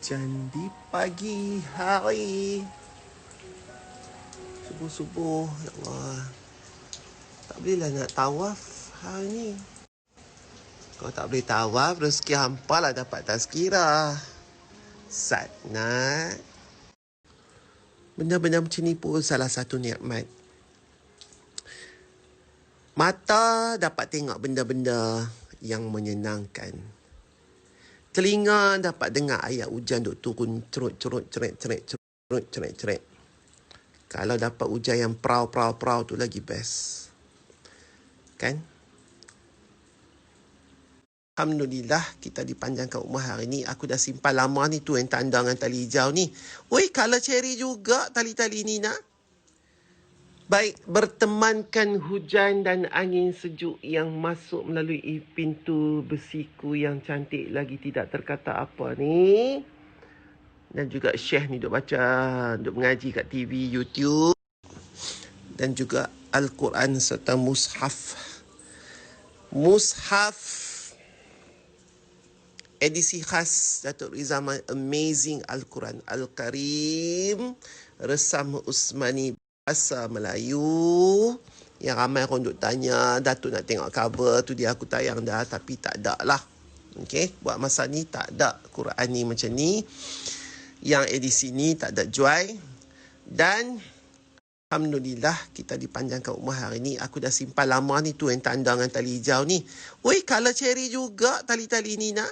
Hujan di pagi hari, subuh-subuh. Ya Allah, tak bolehlah nak tawaf hari ni. Kalau tak boleh tawaf, rezeki hampa lah dapat tazkirah. Satnat. Benda-benda macam ni pun salah satu nikmat. Mata dapat tengok benda-benda yang menyenangkan. Telinga dapat dengar ayat hujan duk turun cerut-cerut ceret-ceret. Kalau dapat hujan yang prau tu lagi best. Kan? Alhamdulillah kita dipanjangkan umur hari ni. Aku dah simpan lama ni tu yang tanda dengan tali hijau ni. Oi, colour cherry juga tali-tali ni nak. Baik, bertemankan hujan dan angin sejuk yang masuk melalui pintu besiku yang cantik lagi tidak terkata apa ni. Dan juga Syekh ni duk baca, duk mengaji kat TV, YouTube. Dan juga Al-Quran serta Mushaf. Mushaf edisi khas Datuk Rizal Amazing Al-Quran Al-Karim, resam Usmani bahasa Melayu. Yang ramai orang duk tanya, Datuk nak tengok cover tu, dia aku tayang dah tapi tak ada lah. Okay, buat masa ni tak ada Quran ni macam ni. Yang edisi ni tak ada jual. Dan Alhamdulillah kita dipanjangkan umur hari ni. Aku dah simpan lama ni tu yang tanda dengan tali hijau ni. Oi, colour cherry juga tali-tali ni nak.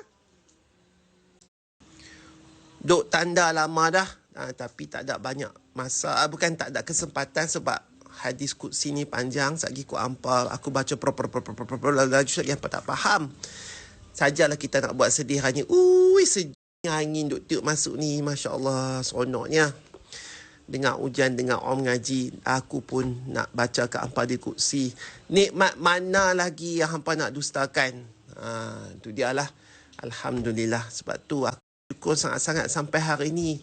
Duk tanda lama dah. Tapi tak ada banyak masa. Bukan tak ada kesempatan sebab hadis Qudsi ni panjang. Sagi ku ampal. Aku baca laju lagi apa tak faham. Sajalah kita nak buat sedih hanya. Ui, sejuknya angin duk tiup masuk ni. Masya Allah, seronoknya. Dengar hujan, dengar orang mengaji. Aku pun nak baca ke hampa di Qudsi. Nikmat mana lagi yang hampa nak dustakan? Tu dia lah. Alhamdulillah. Sebab tu aku syukur sangat-sangat sampai hari ni.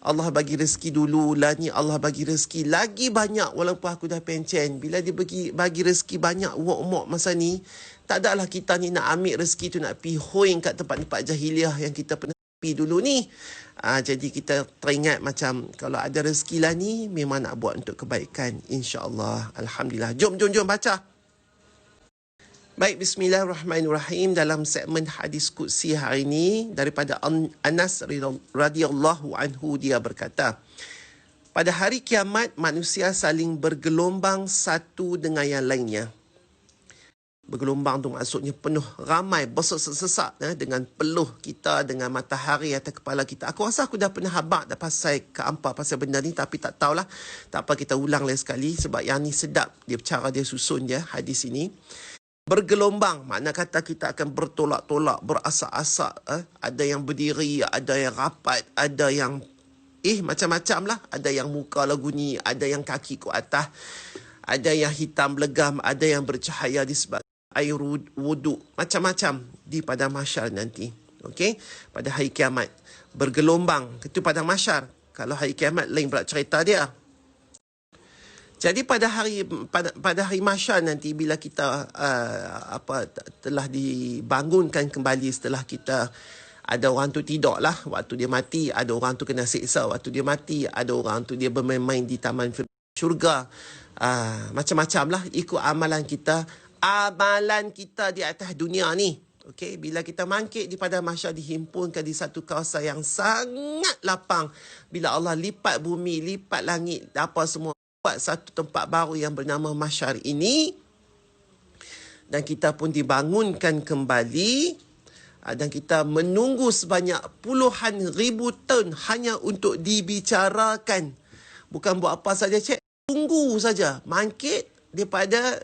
Allah bagi rezeki dulu lah ni. Allah bagi rezeki lagi banyak walaupun aku dah pencen. Bila dia bagi rezeki banyak umur masa ni, tak adalah kita ni nak ambil rezeki tu nak pergi hoing kat tempat-tempat jahiliah yang kita pernah pergi dulu ni. Jadi kita teringat macam kalau ada rezeki lah ni, memang nak buat untuk kebaikan. InsyaAllah. Alhamdulillah. Jom baca. Baik, bismillahirrahmanirrahim. Dalam segmen hadis Qudsi hari ini daripada Anas radhiyallahu anhu, dia berkata, pada hari kiamat manusia saling bergelombang satu dengan yang lainnya. Bergelombang tu maksudnya penuh, ramai, bersesak-sesak dengan peluh kita, dengan matahari atas kepala kita. Aku rasa aku dah pernah habaq dah pasal pasal benda ni, tapi tak tahulah. Tak apa, kita ulang lagi sekali sebab yang ni sedap dia cara dia susun dia hadis ini. Bergelombang, makna kata kita akan bertolak-tolak, berasak-asak. Ada yang berdiri, ada yang rapat, ada yang macam-macam lah. Ada yang muka lagu ni, ada yang kaki ke atas, ada yang hitam legam, ada yang bercahaya disebabkan air wuduk. Macam-macam di padang mahsyar nanti. Okey, pada hari kiamat. Bergelombang, itu padang mahsyar. Kalau hari kiamat lain pula cerita dia. Jadi pada hari mahsyar nanti bila kita telah dibangunkan kembali setelah kita, ada orang tu tidur lah waktu dia mati, ada orang tu kena siksa waktu dia mati, ada orang tu dia bermain-main di taman syurga. Macam-macam lah ikut amalan kita di atas dunia ni. Okey, bila kita mangkit di padang mahsyar, dihimpunkan di satu kawasan yang sangat lapang. Bila Allah lipat bumi, lipat langit, apa semua, buat satu tempat baru yang bernama mahsyar ini. Dan kita pun dibangunkan kembali. Dan kita menunggu sebanyak puluhan ribu tahun hanya untuk dibicarakan. Bukan buat apa saja, cik. Tunggu saja. Mangkit daripada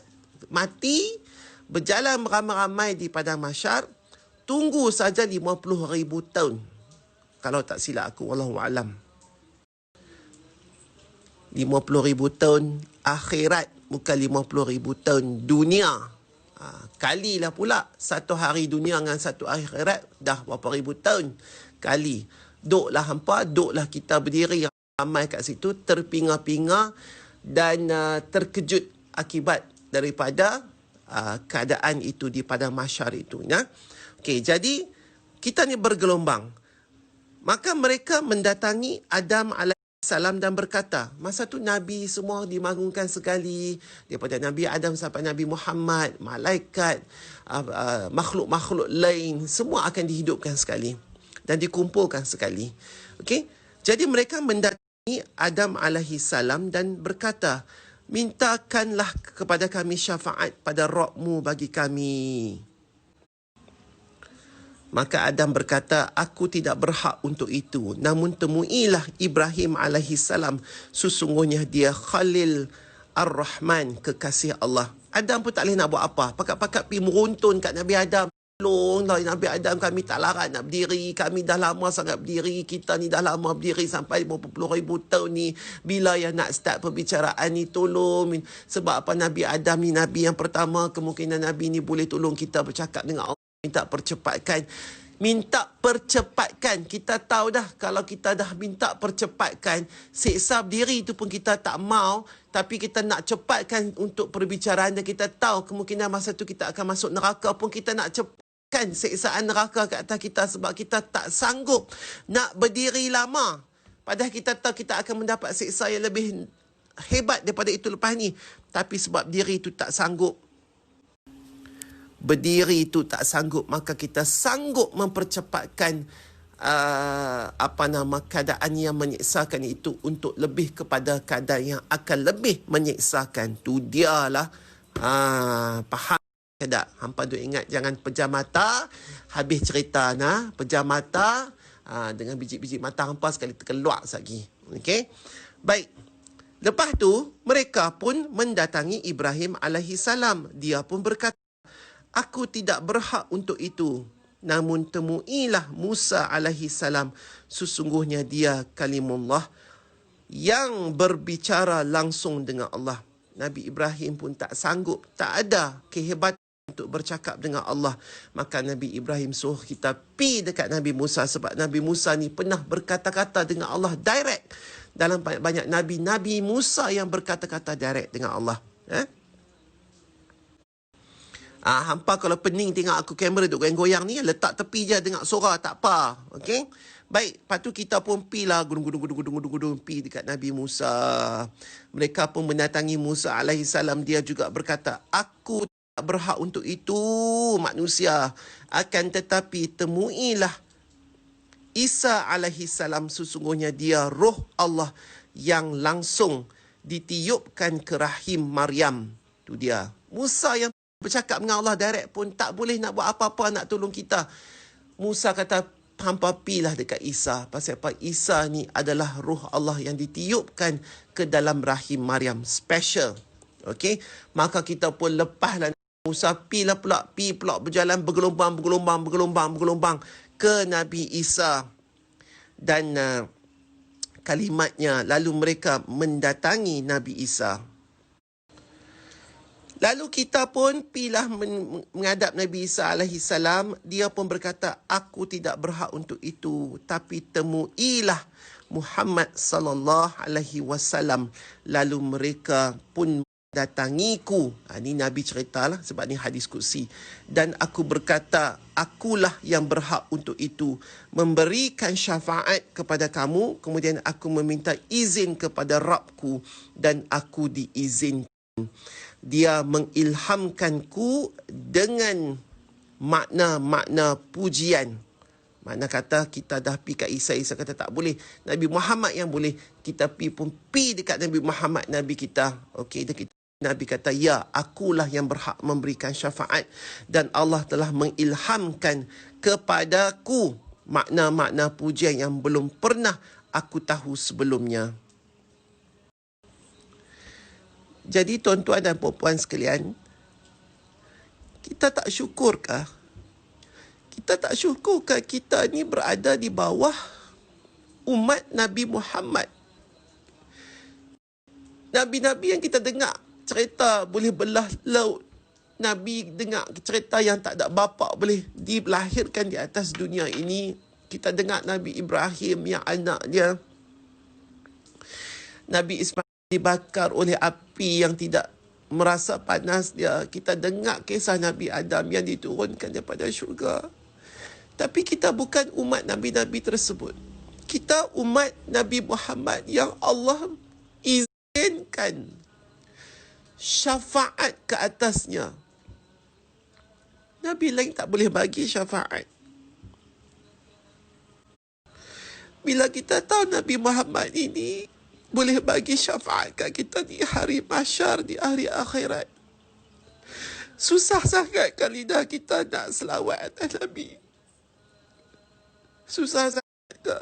mati, berjalan beramai-ramai di padang mahsyar. Tunggu saja 50,000 tahun. Kalau tak silap aku, wallahualam. 50,000 tahun akhirat, bukan 50,000 tahun dunia. Kalilah pula satu hari dunia dengan satu akhirat, dah berapa ribu tahun. Kali. Duklah hampa, duklah kita berdiri ramai kat situ, terpinga-pinga dan terkejut akibat daripada keadaan itu di padang mahsyar itu. Okey, jadi kita ni bergelombang. Maka mereka mendatangi Adam alaihissalam dan berkata, masa tu Nabi semua dimagungkan sekali, daripada Nabi Adam sampai Nabi Muhammad, malaikat, makhluk-makhluk lain, semua akan dihidupkan sekali dan dikumpulkan sekali. Okey? Jadi mereka mendatangi Adam alaihissalam dan berkata, mintakanlah kepada kami syafaat pada Rabb-Mu bagi kami. Maka Adam berkata, aku tidak berhak untuk itu. Namun temuilah Ibrahim alaihissalam. Sesungguhnya dia Khalil Ar-Rahman, kekasih Allah. Adam pun tak boleh nak buat apa. Pakat-pakat pergi meruntun kat Nabi Adam. Tolonglah Nabi Adam, kami tak larat nak berdiri. Kami dah lama sangat berdiri. Kita ni dah lama berdiri sampai 50,000 tahun ni. Bila yang nak start perbicaraan ni, tolong. Sebab apa, Nabi Adam ni Nabi yang pertama. Kemungkinan Nabi ni boleh tolong kita bercakap dengan Allah. Minta percepatkan. Kita tahu dah, kalau kita dah minta percepatkan, siksa diri itu pun kita tak mau, tapi kita nak cepatkan untuk perbicaraan, dan kita tahu kemungkinan masa tu kita akan masuk neraka pun kita nak cepatkan siksaan neraka ke atas kita, sebab kita tak sanggup nak berdiri lama. Padahal kita tahu kita akan mendapat siksa yang lebih hebat daripada itu lepas ni, tapi sebab diri itu tak sanggup, berdiri itu tak sanggup, maka kita sanggup mempercepatkan keadaan yang menyiksakan itu untuk lebih kepada keadaan yang akan lebih menyiksakan. Tu dialah faham tak? Hampa tu ingat, jangan pejam mata habis cerita pejam mata dengan biji-biji mata hampa sekali terkeluar lagi. Okey, baik. Lepas tu mereka pun mendatangi Ibrahim alaihissalam. Dia pun berkata, aku tidak berhak untuk itu. Namun temuilah Musa alaihissalam. Sesungguhnya dia kalimullah yang berbicara langsung dengan Allah. Nabi Ibrahim pun tak sanggup, tak ada kehebatan untuk bercakap dengan Allah. Maka Nabi Ibrahim suruh kita pi dekat Nabi Musa, sebab Nabi Musa ni pernah berkata-kata dengan Allah direct. Dalam banyak Nabi, Nabi Musa yang berkata-kata direct dengan Allah. Hampa kalau pening tengok aku kamera duk goyang-goyang ni, letak tepi je, dengar suara tak apa. Okey? Baik, lepas tu kita pun pi lah gudung pi dekat Nabi Musa. Mereka pun mendatangi Musa alaihissalam. Dia juga berkata, aku tak berhak untuk itu manusia. Akan tetapi temuilah Isa alaihissalam. Sesungguhnya dia roh Allah yang langsung ditiupkan ke rahim Maryam. Tu dia. Musa yang bercakap dengan Allah direct pun tak boleh nak buat apa-apa nak tolong kita. Musa kata, hampa pilah dekat Isa. Pasal apa? Isa ni adalah ruh Allah yang ditiupkan ke dalam rahim Maryam. Special. Okey? Maka kita pun lepaslah Musa, pi pula berjalan bergelombang ke Nabi Isa. Dan kalimatnya, lalu mereka mendatangi Nabi Isa. Lalu kita pun pilah menghadap Nabi Isa alaihissalam. Dia pun berkata, aku tidak berhak untuk itu, tapi temuilah Muhammad sallallahu alaihi wasallam. Lalu mereka pun datangiku. Ini Nabi ceritalah, sebab ni hadis qudsi. Dan aku berkata, akulah yang berhak untuk itu, memberikan syafaat kepada kamu. Kemudian aku meminta izin kepada Rabbku dan aku diizinkan. Dia mengilhamkanku dengan makna-makna pujian. Makna kata kita dah pergi kat Isa, Isa kata tak boleh. Nabi Muhammad yang boleh. Kita pergi dekat Nabi Muhammad, Nabi kita. Okey, Nabi kata, ya, akulah yang berhak memberikan syafaat. Dan Allah telah mengilhamkan kepadaku makna-makna pujian yang belum pernah aku tahu sebelumnya. Jadi tuan-tuan dan puan-puan sekalian, kita tak syukurkah? Kita tak syukurkah kita ni berada di bawah umat Nabi Muhammad? Nabi-Nabi yang kita dengar cerita boleh belah laut. Nabi dengar cerita yang tak ada bapa boleh dilahirkan di atas dunia ini. Kita dengar Nabi Ibrahim yang anak dia, Nabi Ismail dibakar oleh api yang tidak merasa panas dia. Kita dengar kisah Nabi Adam yang diturunkan daripada syurga. Tapi kita bukan umat Nabi-Nabi tersebut. Kita umat Nabi Muhammad yang Allah izinkan syafaat ke atasnya. Nabi lain tak boleh bagi syafaat. Bila kita tahu Nabi Muhammad ini boleh bagi syafaat kat kita di hari mahsyar, di hari akhirat, susah sangat kan lidah kita nak selawat atas Nabi. Susah sangat ke?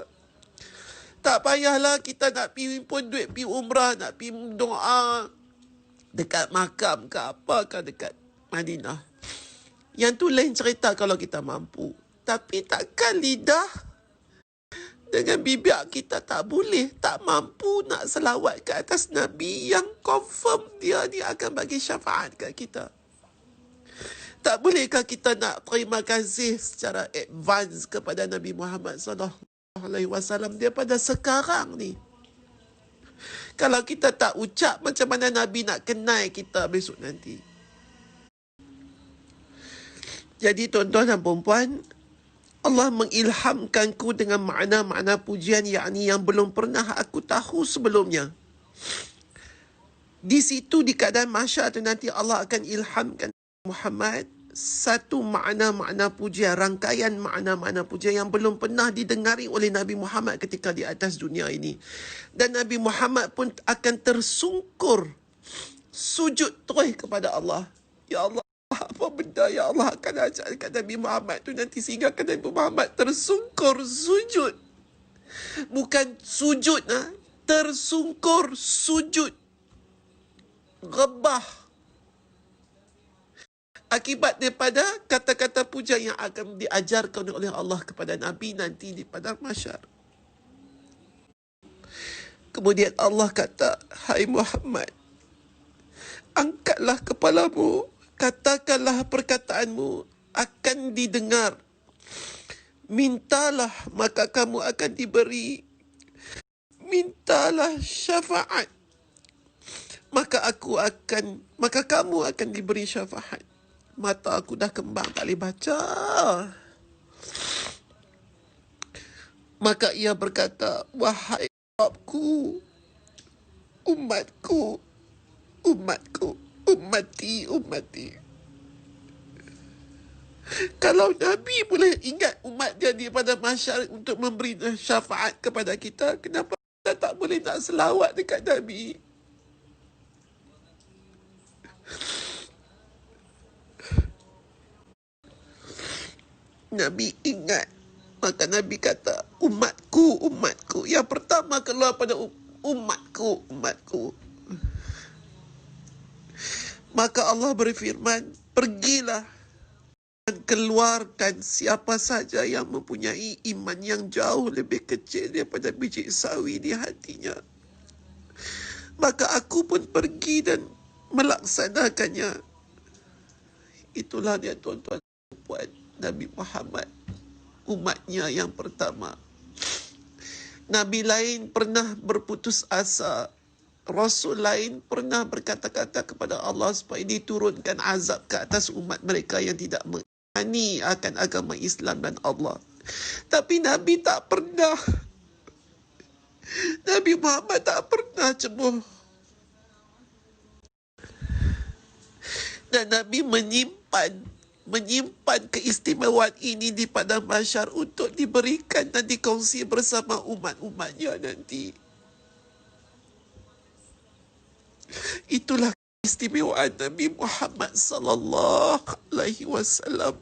Tak payahlah kita nak pergi pun duit pergi umrah, nak pergi doa dekat makam ke apa ke dekat Madinah. Yang tu lain cerita kalau kita mampu. Tapi takkan lidah dengan bibir kita tak boleh, tak mampu nak selawat ke atas Nabi yang confirm dia ni akan bagi syafaat kat kita. Tak bolehkah kita nak terima kasih secara advance kepada Nabi Muhammad SAW daripada sekarang ni? Kalau kita tak ucap, macam mana Nabi nak kenal kita besok nanti? Jadi tuan-tuan dan puan-puan, Allah mengilhamkanku dengan makna-makna pujian yakni yang belum pernah aku tahu sebelumnya. Di situ di keadaan mahsyar tu nanti Allah akan ilhamkan Muhammad satu makna-makna pujian, rangkaian makna-makna pujian yang belum pernah didengari oleh Nabi Muhammad ketika di atas dunia ini. Dan Nabi Muhammad pun akan tersungkur sujud terus kepada Allah. Ya Allah, apa benda ya Allah akan ajar dekat Nabi Muhammad tu nanti sehingga Nabi Muhammad tersungkur sujud. Bukan sujud, tersungkur sujud. Rebah. Akibat daripada kata-kata puja yang akan diajarkan oleh Allah kepada Nabi nanti di padang mahsyar. Kemudian Allah kata, hai Muhammad, angkatlah kepalamu, katakanlah perkataanmu akan didengar. Mintalah maka kamu akan diberi. Mintalah syafaat maka kamu akan diberi syafaat. Mata aku dah kembang tak boleh baca. Maka ia berkata, wahai Rabbku, umatku, ummati. Kalau Nabi boleh ingat umat dia di pada mahsyar untuk memberi syafaat kepada kita, kenapa kita tak boleh nak selawat dekat Nabi? Nabi ingat. Maka Nabi kata, umatku. Yang pertama keluar pada umatku. Maka Allah berfirman, pergilah dan keluarkan siapa saja yang mempunyai iman yang jauh lebih kecil daripada biji sawi di hatinya. Maka aku pun pergi dan melaksanakannya. Itulah dia tuan-tuan dan puan, Nabi Muhammad, umatnya yang pertama. Nabi lain pernah berputus asa. Rasul lain pernah berkata-kata kepada Allah supaya diturunkan azab ke atas umat mereka yang tidak mengimani akan agama Islam dan Allah. Tapi Nabi tak pernah. Nabi Muhammad tak pernah cemuh. Dan Nabi menyimpan keistimewaan ini di padang mahsyar untuk diberikan dan dikongsi bersama umat-umatnya nanti. Itulah keistimewaan Nabi Muhammad sallallahu alaihi wasallam.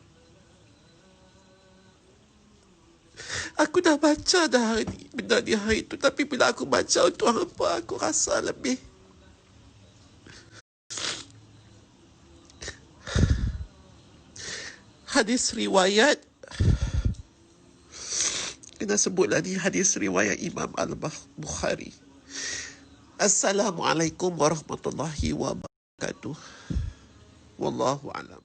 Aku dah baca dah benda di hari itu, tapi bila aku baca untuk apa, aku rasa lebih hadis riwayat, kena sebutlah ni hadis riwayat Imam Al-Bukhari. Assalamualaikum warahmatullahi wabarakatuh. Wallahu a'lam.